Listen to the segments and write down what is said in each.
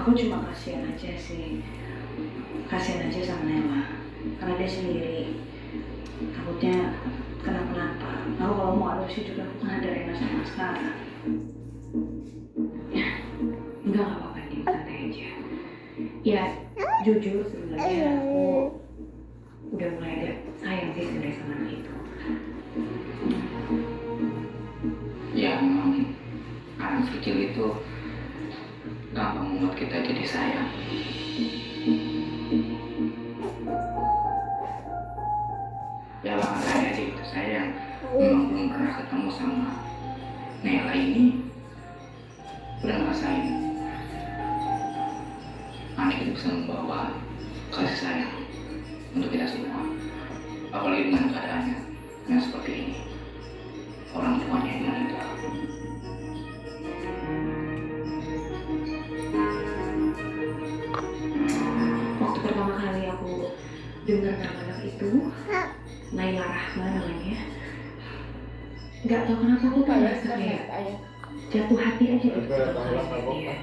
Aku cuma kasihan aja sih, kasihan aja sama Nela, karena dia sendiri takutnya kenapa-napa. Aku kalau mau adopsi juga aku kan ada Rena sama sekarang. Enggak apa-apa nih, santai aja. Ya, jujur sebenarnya aku udah mulai agak sayang sih sebenarnya sama anak itu. Ya memang anak kecil itu gampang membuat kita jadi sayang. Ya bahkan saya aja gitu, saya yang memang belum pernah ketemu sama Nela ini udah ngerasain anak itu bisa membawa kasih sayang untuk kita semua, apalagi dengan keadaannya yang seperti ini, orang tuanya yang meninggal. Waktu pertama kali aku dengar nama anak itu, Naila Rahma namanya, nggak tahu kenapa aku tuh merasa kayak jatuh hati aja gitu pertama kali sama dia.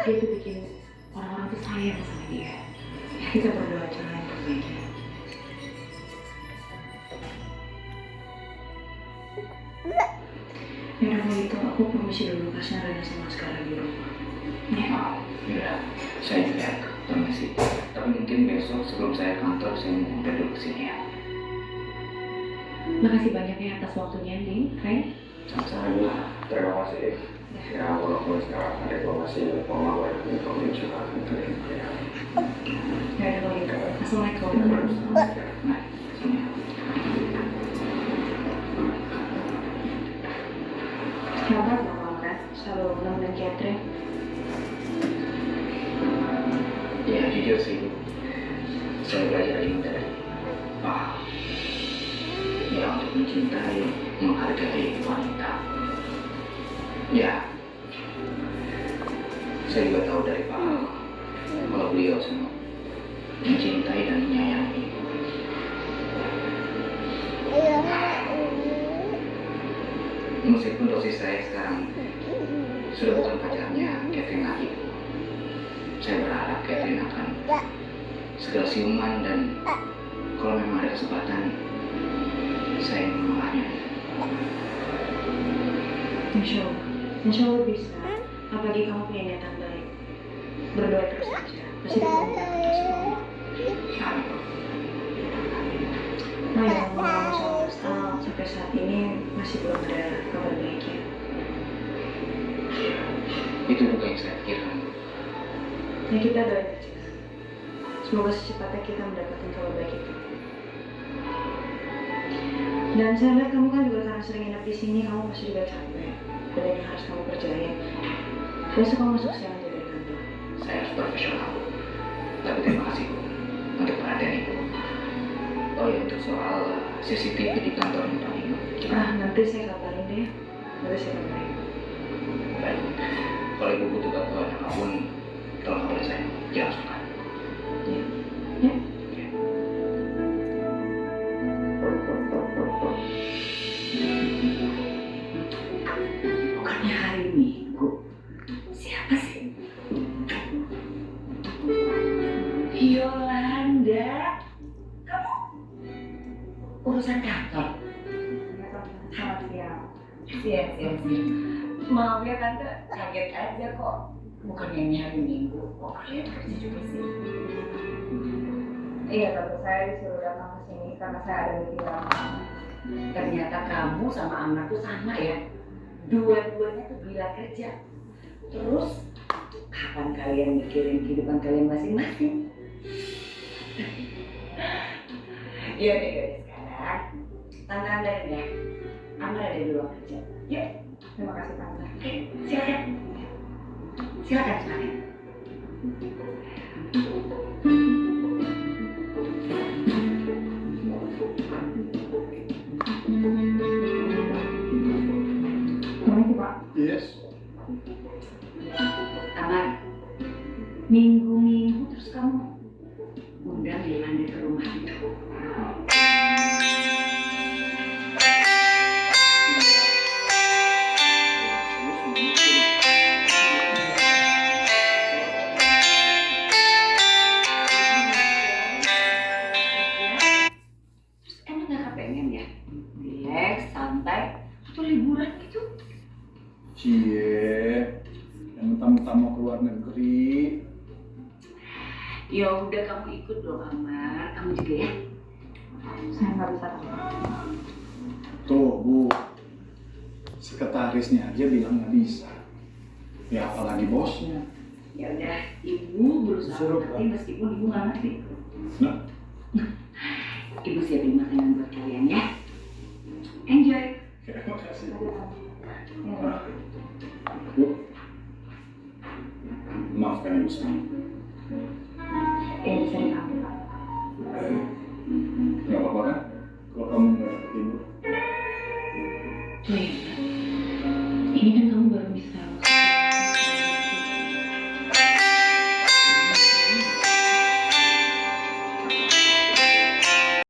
Dia tuh bikin orang-orang tuh sayang sama dia. Ya kita berdoa aja lah yang terbaik ya. Ya udah kalau gitu aku permisi dulu kasih Rena sama sekarang di rumah. Maaf, ya saya juga permisi. Tapi mungkin besok sebelum saya kantor saya mau mampir dulu ke sini ya. Makasih banyak ya atas waktunya, Din, Ren. Sama-sama. Terima kasih. Ya, walaupun sekarang ada informasi mau informasi juga akan terima ya. Ya udah kalau gitu. Assalamualaikum. Nah, sini. Hebat loh kamu kan, selalu nemenin Catherine. Ya jujur sih, saya belajar ini dari Pak. Ya untuk mencintai, menghargai wanita. Ya, saya juga tahu dari Pak kalau beliau sangat mencintai dan menyayangi. Meskipun dosis saya sekarang sudah bukan pacarnya Catherine lagi, saya berharap Catherine akan segera siuman dan kalau memang ada kesempatan saya ingin menolaknya. Insya Allah bisa. Apalagi kamu punya niatan baik. Berdoa terus aja. Pasti dikabulkan untuk semua. Nah ya, ngomong soal sampai saat ini masih belum ada kabar baik ya. Itu juga yang saya pikirkan. Ya kita doain aja. Semoga secepatnya kita mendapatkan kabar baik itu. Dan saya lihat kamu kan juga karena sering nginep di sini, kamu masih juga capek. Dan yang harus kamu kerjain. Besok kamu masuk siang aja dari kantor. Saya harus profesional. Tapi terima kasih Bu untuk perhatian Ibu. Oh ya, untuk soal CCTV di kantor Pak Nino. Nanti saya kabarin deh. Nanti saya kabarin. Baik. Kalau Ibu butuh bantuan apapun, tolong kabarin saya. Jangan sungkan. Ya. Ya. Bukannya hari Minggu. Siapa sih? Yolanda. Kamu urusan kantor? Selamat siang. Siap. Maaf ya Tante, kaget aja kok. Bukannya ini hari Minggu. Kok kalian kerja juga sih? Iya, Tante, saya disuruh datang ke sini karena saya ada meeting lama. Ternyata kamu sama Amar tuh sama ya. Dua-duanya tuh gila kerja. Terus kapan kalian mikirin kehidupan kalian masing-masing? Yaudah sekarang Tante andarin ya. Amar ada di ruang kerja. Yuk. Terima kasih, Tante. Oke, silakan. Silakan. Permisi, Pak. Yes. Amar, minggu-minggu terus kamu undang Yolanda ke rumah itu. Ya udah kamu ikut dong Amar, kamu juga ya. Saya nggak bisa tante. Tuh Bu, sekretarisnya aja bilang nggak bisa. Ya apalagi bosnya. Ya udah, ibu berusaha Suruh, ngerti meskipun ibu nggak ngerti. Nah, Ibu siapin makanan buat kalian ya. Enjoy. terima kasih. Ya. Bu, maafkan ibu saya.